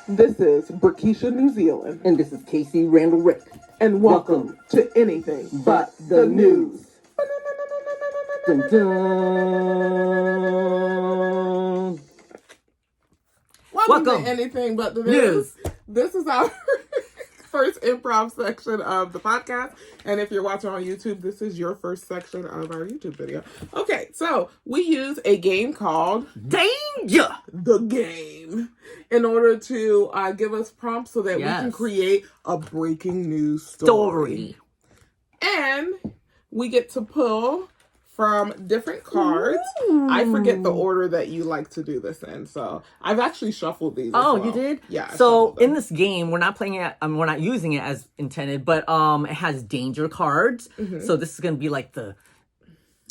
This is Brickisha, New Zealand. And this is Casey Randall Rick. And welcome to Anything But the News. Dun, dun. Welcome to Anything But the News. This is our first improv section of the podcast. And if you're watching on YouTube, this is your first section of our YouTube video. Okay, so we use a game called Danger! The Game in order to give us prompts so that we can create a breaking news story. And we get to pull from different cards. Ooh. I forget the order that you like to do this in, so I've actually shuffled these. Oh, as well. You did? Yeah. So in this game, we're not playing it. We're not using it as intended, but it has danger cards. Mm-hmm. So this is gonna be like the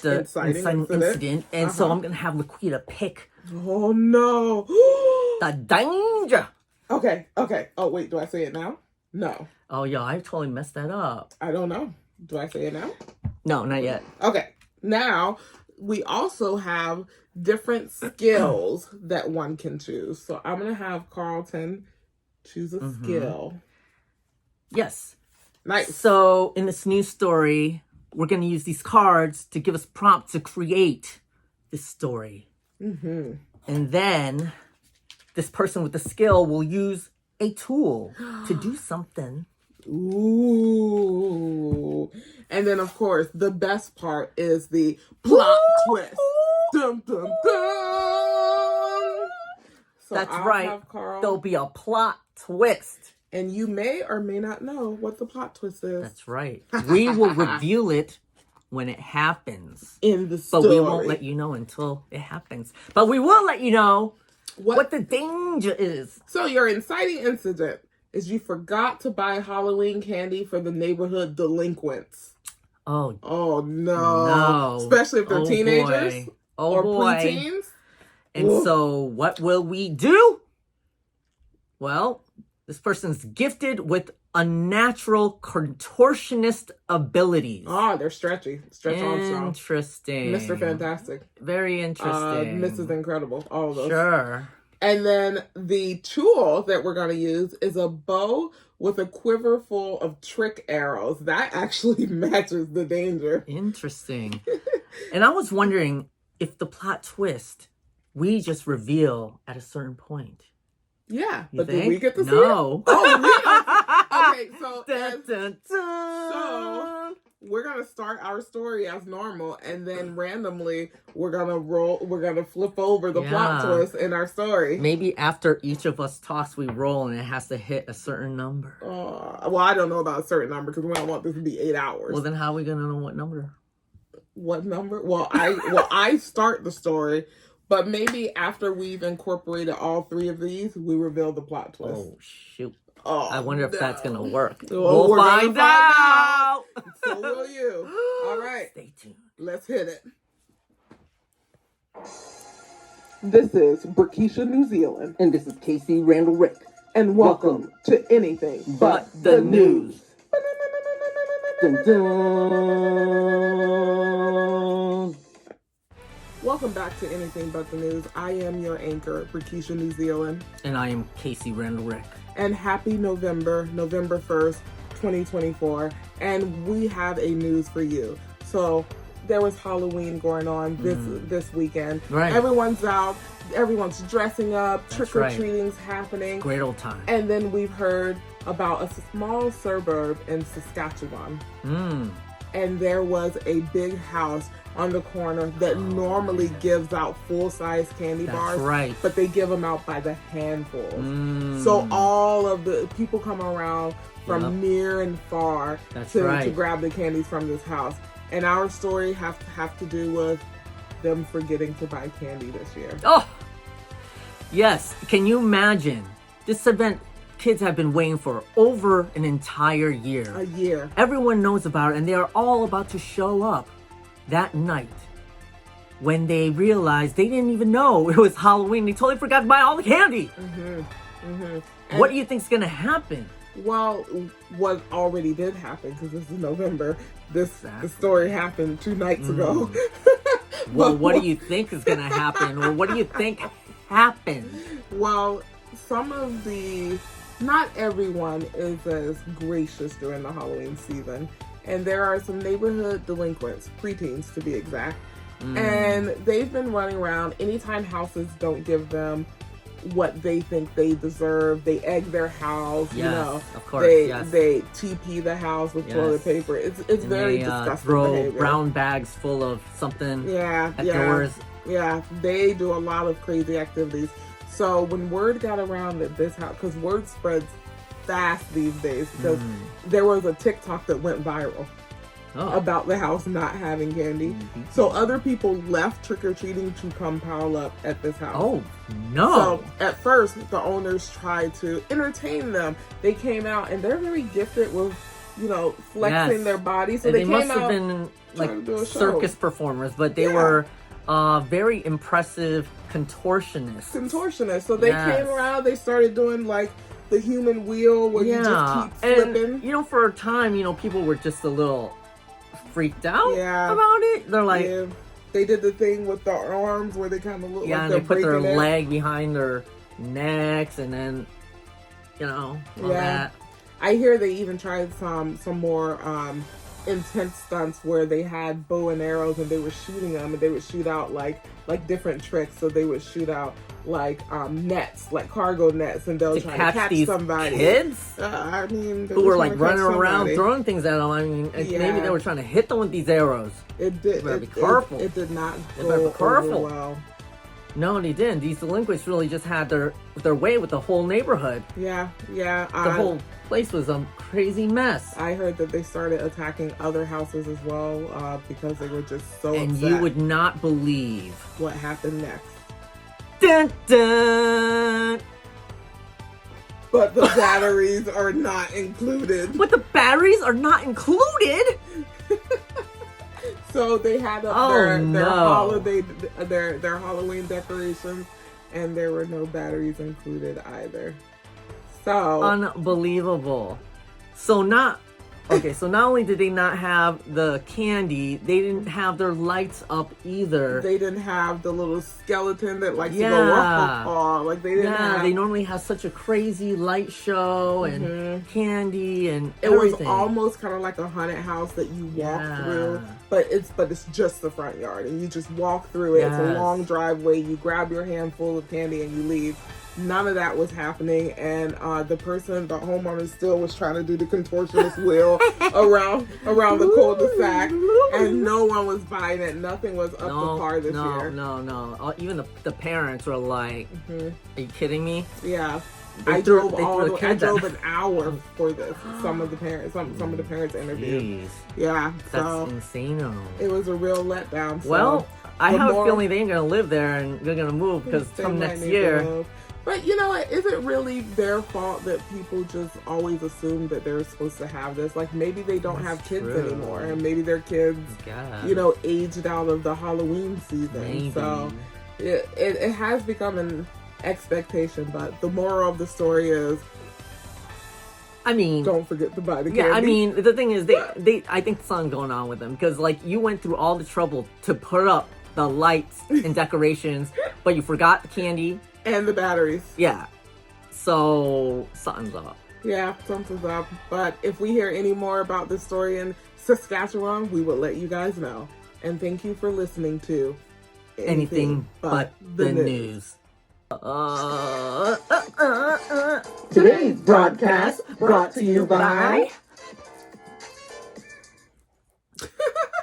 inciting incident, and so I'm gonna have LaQuita pick. Oh no! The danger. Okay. Oh wait, do I say it now? No. Oh yeah, I totally messed that up. I don't know. Do I say it now? No, not yet. Okay. Now, we also have different skills that one can choose. So I'm going to have Carlton choose a skill. Yes. Nice. So in this news story, we're going to use these cards to give us prompts to create this story. Mm-hmm. And then this person with the skill will use a tool to do something. Ooh. And then, of course, the best part is the plot twist. Dum, dum, dum. So that's right. There'll be a plot twist. And you may or may not know what the plot twist is. That's right. We will reveal it when it happens. In the story. But we won't let you know until it happens. But we will let you know what the danger is. So your inciting incident is you forgot to buy Halloween candy for the neighborhood delinquents. Oh no. Especially if they're teenagers or preteens. And so what will we do? Well, this person's gifted with unnatural contortionist abilities. Oh, they're stretchy. Stretch Armstrong. Interesting. Mr. Fantastic. Very interesting. Mrs. Incredible. All of those. Sure. And then the tool that we're going to use is a bow with a quiver full of trick arrows. That actually matches the danger. Interesting. And I was wondering if the plot twist, we just reveal at a certain point. Yeah. You but think? Do we get to see No. it? Oh, we don't. Okay, so Dun, dun, dun. So we're gonna start our story as normal, and then randomly we're gonna flip over the plot twist in our story. Maybe after each of us talks, we roll, and it has to hit a certain number. Well, I don't know about a certain number because we don't want this to be 8 hours. Well, then how are we gonna know what number? What number? Well, I start the story, but maybe after we've incorporated all three of these, we reveal the plot twist. Oh shoot. Oh, I wonder if that's going to work. We'll find out. So will you. All right. Stay tuned. Let's hit it. This is Brickisha, New Zealand. And this is Casey Randall Rick. And welcome to Anything But the News. Dun, dun. Welcome back to Anything But the News. I am your anchor, Brickisha, New Zealand. And I am Casey Randall Rick. And happy November 1st, 2024. And we have a news for you. So there was Halloween going on this weekend. Right. Everyone's out. Everyone's dressing up. Trick-or-treating's happening. Great old time. And then we've heard about a small suburb in Saskatchewan. And there was a big house on the corner that normally gives out full-size candy bars. That's right. But they give them out by the handfuls. So all of the people come around from near and far to grab the candies from this house. And our story have to do with them forgetting to buy candy this year. Oh, yes. Can you imagine? This event kids have been waiting for over an entire year. A year. Everyone knows about it, and they are all about to show up that night when they realized they didn't even know it was Halloween. They totally forgot to buy all the candy. What do you think's going to happen? Well, what already did happen, because this is November, the story happened 2 nights ago. Well, what do you think is going to happen? Or what do you think happened? Well, not everyone is as gracious during the Halloween season. And there are some neighborhood delinquents, preteens to be exact. And they've been running around anytime houses don't give them what they think they deserve. They egg their house, yes, of course, they TP the house with toilet paper. It's very disgusting throw behavior. Brown bags full of something at doors. Yeah, they do a lot of crazy activities. So when word got around that this house, because word spreads fast these days, because there was a TikTok that went viral about the house not having candy. So other people left trick-or-treating to come pile up at this house. Oh, no. So at first, the owners tried to entertain them. They came out, and they're very gifted with, flexing their bodies. So they came must out have been like circus performers, but they were very impressive contortionists. So they came around, they started doing like the human wheel where you just keep flipping. And, for a time, people were just a little freaked out about it. They're like, they did the thing with the arms where they kind of look like they're and they put their breaking it. leg behind their necks, and then all that. I hear they even tried some more intense stunts where they had bow and arrows and they were shooting them, and they would shoot out like different tricks. So they would shoot out like nets, like cargo nets, and they'll try to catch these somebody. Kids who were like running around throwing things at them. I mean, maybe they were trying to hit them with these arrows. It did. Be careful. It did not go over well. No, they didn't. These delinquents really just had their way with the whole neighborhood. Yeah. The whole place was a crazy mess. I heard that they started attacking other houses as well because they were just so upset. And you would not believe what happened next. Dun, dun. But the batteries are not included. But the batteries are not included? So they had up their Halloween decorations, and there were no batteries included either. So unbelievable. So not only did they not have the candy, they didn't have their lights up either. They didn't have the little skeleton that likes to go up. Like they didn't have. They normally have such a crazy light show and candy and it everything. was almost kind of like a haunted house that you walk through, but it's just the front yard, and you just walk through it. It's a long driveway. You grab your handful of candy and you leave. None of that was happening, and the homeowner still was trying to do the contortionist wheel around the cul-de-sac, and no one was buying it. Nothing was up to par this year. No. Even the parents were like, "Are you kidding me?" Yeah. I drove an hour for this. Some of the parents interviewed. Jeez. Yeah, that's insane. It was a real letdown. Well, I have a feeling they ain't gonna live there, and they're gonna move because come next year. But you know what? Is it really their fault that people just always assume that they're supposed to have this? Like maybe they don't have kids anymore, and maybe their kids, aged out of the Halloween season. Maybe. So it has become an expectation. But the moral of the story is, don't forget to buy the candy. Yeah, I mean, the thing is, I think something's going on with them because like you went through all the trouble to put up the lights and decorations, but you forgot the candy. And the batteries. Yeah. So, something's up. Yeah, something's up. But if we hear any more about this story in Saskatchewan, we will let you guys know. And thank you for listening to Anything But the News. Today's broadcast brought to you by...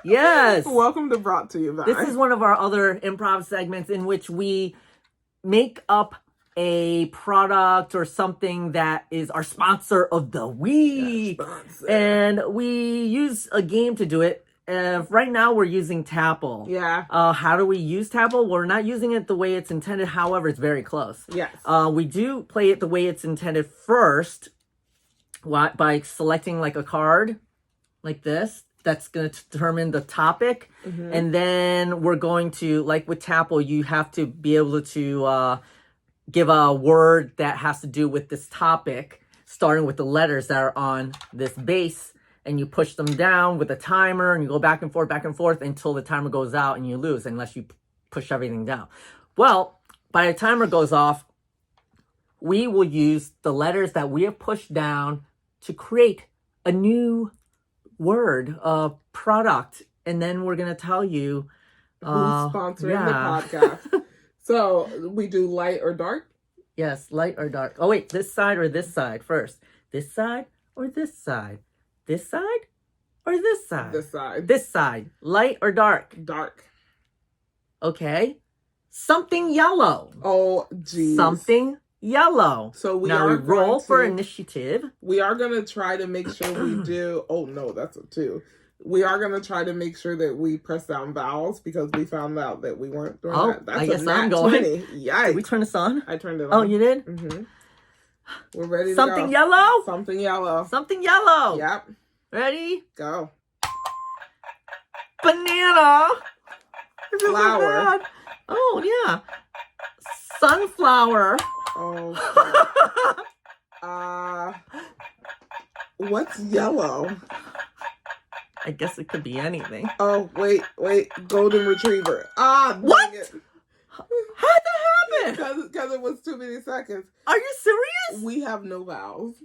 Yes. Welcome to Brought to You By. This is one of our other improv segments in which we make up a product or something that is our sponsor of the week. And we use a game to do it. Right now we're using Tapple. Yeah. How do we use Tapple? We're not using it the way it's intended. However, it's very close. Yes. We do play it the way it's intended first by selecting like a card like this. That's going to determine the topic. Mm-hmm. And then we're going to, like with Tapple, you have to be able to give a word that has to do with this topic, starting with the letters that are on this base. And you push them down with a timer, and you go back and forth until the timer goes out and you lose, unless you push everything down. Well, by the timer goes off, we will use the letters that we have pushed down to create a new word, product. And then we're going to tell you who's sponsoring the podcast. So we do light or dark? Yes, light or dark. Oh, wait, this side or this side first? This side or this side? This side or this side? This side. This side. Light or dark? Dark. Okay. Something yellow. Oh, geez. Something yellow. So we roll for initiative. We are going to try to make sure we do... Oh, no, that's a 2. We are going to try to make sure that we press down vowels because we found out that we weren't doing that. That's I guess I'm going. 20. Yikes. Did we turn this on? I turned it on. Oh, you did? Mm-hmm. We're ready to Something go. yellow? Something yellow. Something yellow. Yep. Ready? Go. Banana. Flower. Oh, yeah. Sunflower. Oh. What's yellow? I guess it could be anything. Oh, wait. Golden retriever. What? Dang it. How'd that happen? Because it was too many seconds. Are you serious? We have no vowels.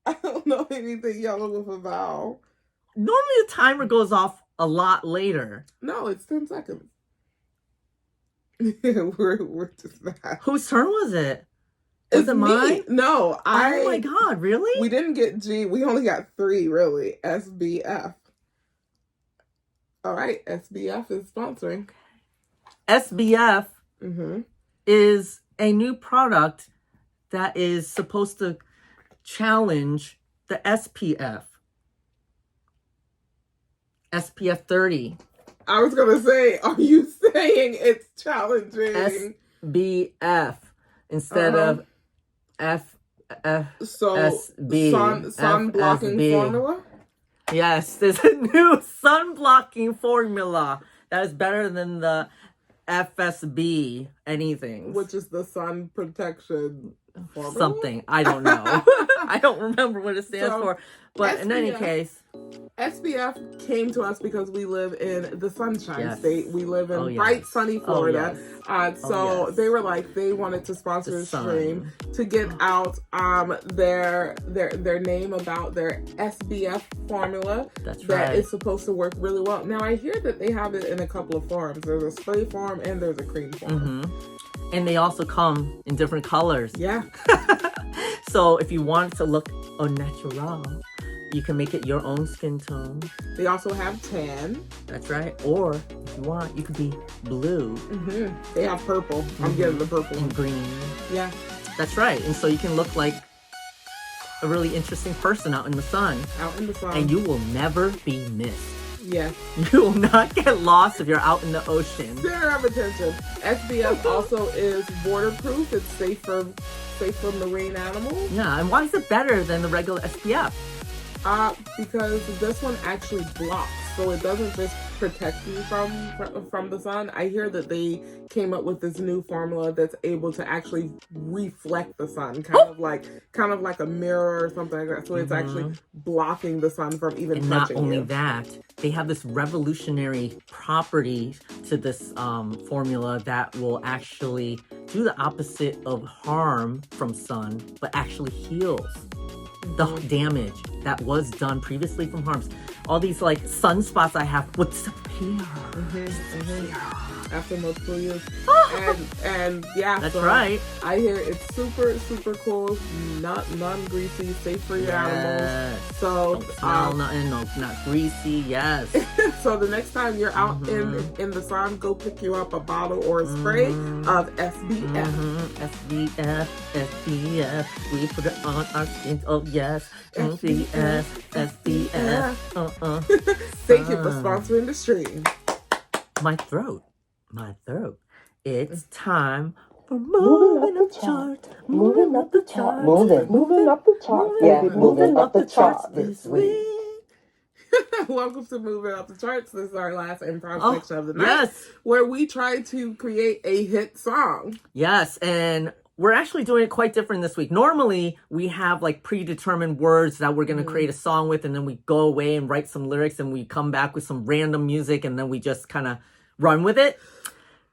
I don't know anything yellow with a vowel. Normally the timer goes off a lot later. No, it's 10 seconds. we're just that. Whose turn was it? Was it mine? No, Oh my God, really? We didn't get G. We only got 3, really. SBF. All right, SBF is sponsoring. SBF is a new product that is supposed to challenge the SPF. SPF 30. I was going to say, are you saying it's challenging? SBF instead of sun blocking formula? Yes, there's a new sun blocking formula that is better than the FSB anything. Which is the sun protection formula? Something. I don't know. I don't remember what it stands for. But SBF, in any case, SBF came to us because we live in the Sunshine State. We live in bright, sunny Florida. They were like, they wanted to sponsor a stream to get out their name about their SBF formula. That's that is supposed to work really well. Now, I hear that they have it in a couple of forms. There's a spray form and there's a cream form. And they also come in different colors. Yeah. So if you want it to look au natural, you can make it your own skin tone. They also have tan. That's right. Or if you want, you could be blue. They have purple. I'm getting the purple. And green. Yeah. That's right. And so you can look like a really interesting person out in the sun. Out in the sun. And you will never be missed. Yes. You will not get lost if you're out in the ocean. Center of attention. SBF also is waterproof. It's safe for marine animals. Yeah, and why is it better than the regular SPF? Because this one actually blocks, so it doesn't just protect you from the sun. I hear that they came up with this new formula that's able to actually reflect the sun, kind of like a mirror or something like that. So it's actually blocking the sun from even touching you. And not only that, they have this revolutionary property to this formula that will actually do the opposite of harm from sun, but actually heals the damage that was done previously from harms. All these like sunspots I have would disappear. After multiple years. and yeah, that's right. I hear it's super, super cool, non-greasy, safe for your animals. So don't smell nothing, not greasy, yes. So the next time you're out in the sun, go pick you up a bottle or a spray of SBF. SBF, we put it on our skin, oh yes. SBF. Thank you for sponsoring the stream. My throat. It's time for moving up the chart. Moving up the chart. Moving up the chart. Yeah, moving up the charts this week. Welcome to Moving Up the Charts. This is our last improv section of the night, yes, where we try to create a hit song. Yes, and we're actually doing it quite different this week. Normally, we have like predetermined words that we're going to create a song with, and then we go away and write some lyrics, and we come back with some random music, and then we just kind of run with it.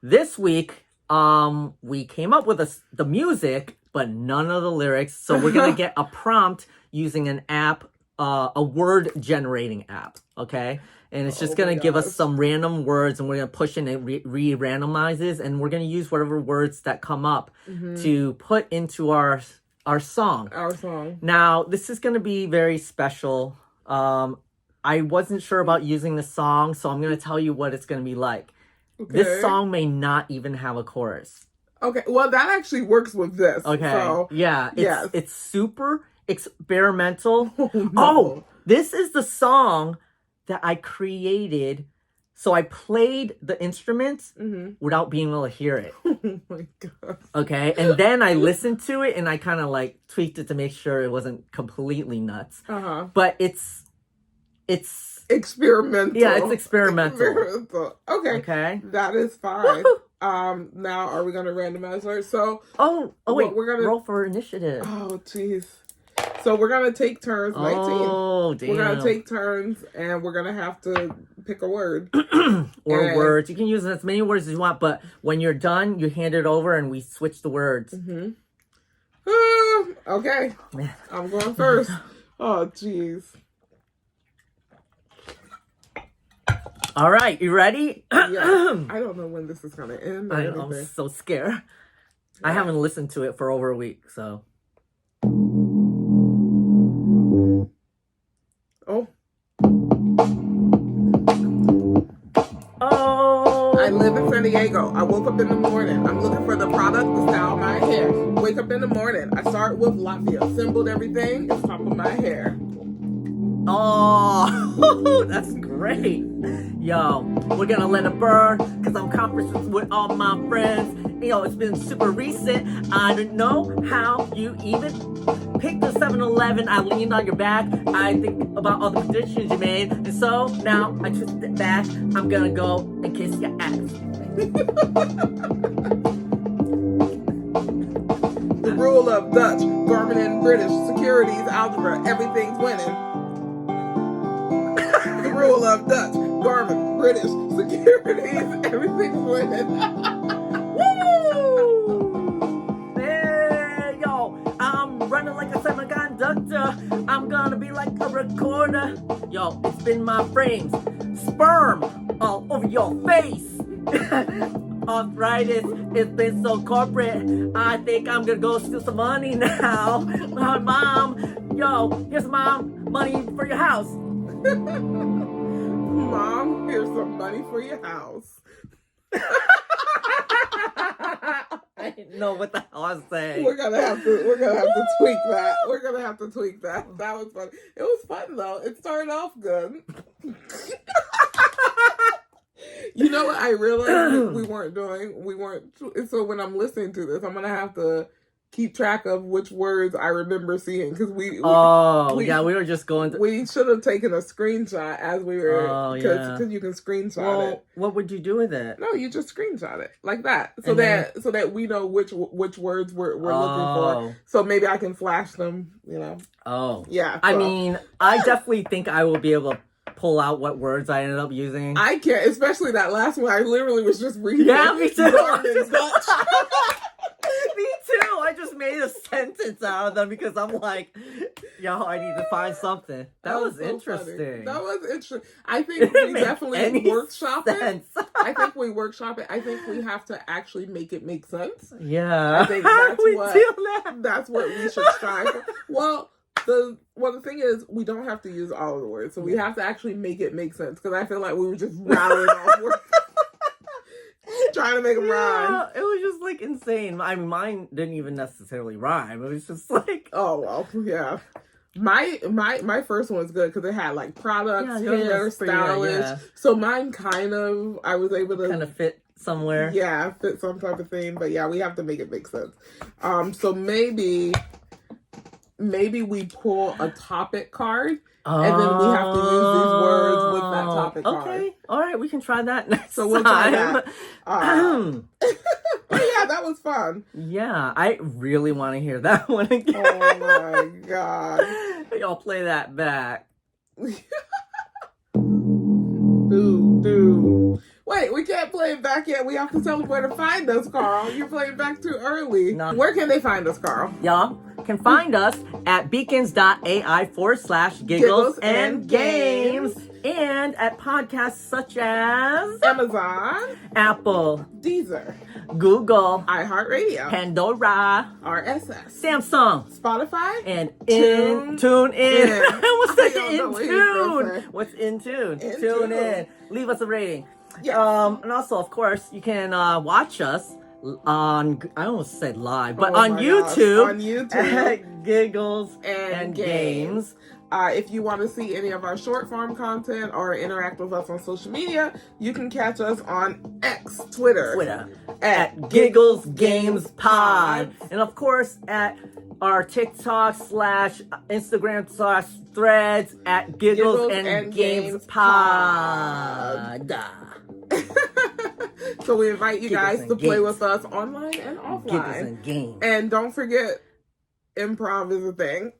This week, we came up with the music, but none of the lyrics. So we're going to get a prompt using an app, a word generating app, okay? And it's just going to give us some random words, and we're going to push in and re-randomizes, and we're going to use whatever words that come up to put into our song. Our song. Now, this is going to be very special. I wasn't sure about using the song, so I'm going to tell you what it's going to be like. Okay. This song may not even have a chorus. Okay, well, that actually works with this. Okay, so, yeah, it's super experimental. Oh, this is the song that I created. So I played the instruments without being able to hear it. Oh my God. Okay, and then I listened to it and I kind of like tweaked it to make sure it wasn't completely nuts. But it's experimental. Yeah, it's experimental. Okay. That is fine. Now are we gonna randomize her? So wait, we're gonna roll for initiative. Oh jeez. So we're gonna take turns, 19. Oh, damn. We're gonna take turns, and we're gonna have to pick a word. Or words. You can use as many words as you want, but when you're done, you hand it over and we switch the words. Okay. I'm going first. Oh, jeez. All right, you ready? Yeah. I don't know when this is gonna end. I'm so scared. Yeah. I haven't listened to it for over a week, so... I live in San Diego. I woke up in the morning. I'm looking for the product to style my hair. Wake up in the morning. I start with Latvia. Assembled everything. It's top of my hair. Oh, that's great. Yo, we're gonna let it burn, cause I'm conferencing with all my friends. Yo, it's been super recent. I don't know how you even picked the 7-Eleven. I leaned on your back. I think about all the predictions you made. And so now I twist it back. I'm gonna go and kiss your ass. The rule of Dutch, Garmin and British, securities, algebra, everything's winning. The rule of Dutch, Garmin, British, securities, everything's winning. Woo! Hey, yo, I'm running like a semiconductor. I'm gonna be like a recorder. Yo, it's been my frames. Sperm all over your face. Arthritis, it's been so corporate. I think I'm gonna go steal some money now. My mom, yo, here's mom, money for your house. Mom, here's some money for your house. I didn't know what the hell I was saying. We're gonna have to tweak that. We're gonna have to tweak that. That was fun. It was fun though. It started off good. You know what I realized we weren't. So when I'm listening to this, I'm gonna have to keep track of which words I remember seeing, because we were just going to... We should have taken a screenshot as we were, because you can screenshot it. What would you do with it? No, you just screenshot it like that, so that we know which words we're looking for. So maybe I can flash them. You know. Oh. Yeah. So. I mean, I definitely think I will be able to pull out what words I ended up using. I can't, especially that last one. I literally was just reading. Yeah, me too. Dutch. Me too. I just made a sentence out of them because I'm like, yo, I need to find something. That was so interesting. Funny. That was interesting. I think we definitely workshop it. I think we workshop it. I think we have to actually make it make sense. Yeah. I think that's what we should strive for. Well, the thing is, we don't have to use all of the words, so we have to actually make it make sense, because I feel like we were just rattling off words. Trying to make them rhyme. It was just like insane. I mean, mine didn't even necessarily rhyme. It was just like, oh well, yeah. My first one was good because it had like products, hair, stylish. Yeah. So mine I was able to kind of fit somewhere. Yeah, fit some type of thing. But yeah, we have to make it make sense. So maybe we pull a topic card. And then we have to use these words with that topic card. Okay. All right. We can try that next time. So we'll try that. Oh, yeah, that was fun. Yeah. I really want to hear that one again. Oh, my God. Y'all play that back. Dude. Wait, we can't play it back yet. We have to tell them where to find us, Carl. You're playing back too early. No. Where can they find us, Carl? Y'all can find us at beacons.ai/giggles and games. And at podcasts such as Amazon, Apple, Deezer, Google, iHeartRadio, Pandora, RSS, Samsung, Spotify, and Tune in. What's I the don't know in what he's gonna say. tune? What's in tune? In Tune tune. in. Leave us a rating. Yes. And also, of course, you can watch us on, I almost said live, but Oh on my YouTube, gosh, on YouTube. at Giggles And Games. If you want to see any of our short form content or interact with us on social media, you can catch us on X, Twitter at Giggles Games Pod. And of course, at our TikTok / Instagram / threads at Giggles and Games Pod. So we invite you guys to play games. with us online and offline. Giggles and Games. And don't forget, improv is a thing.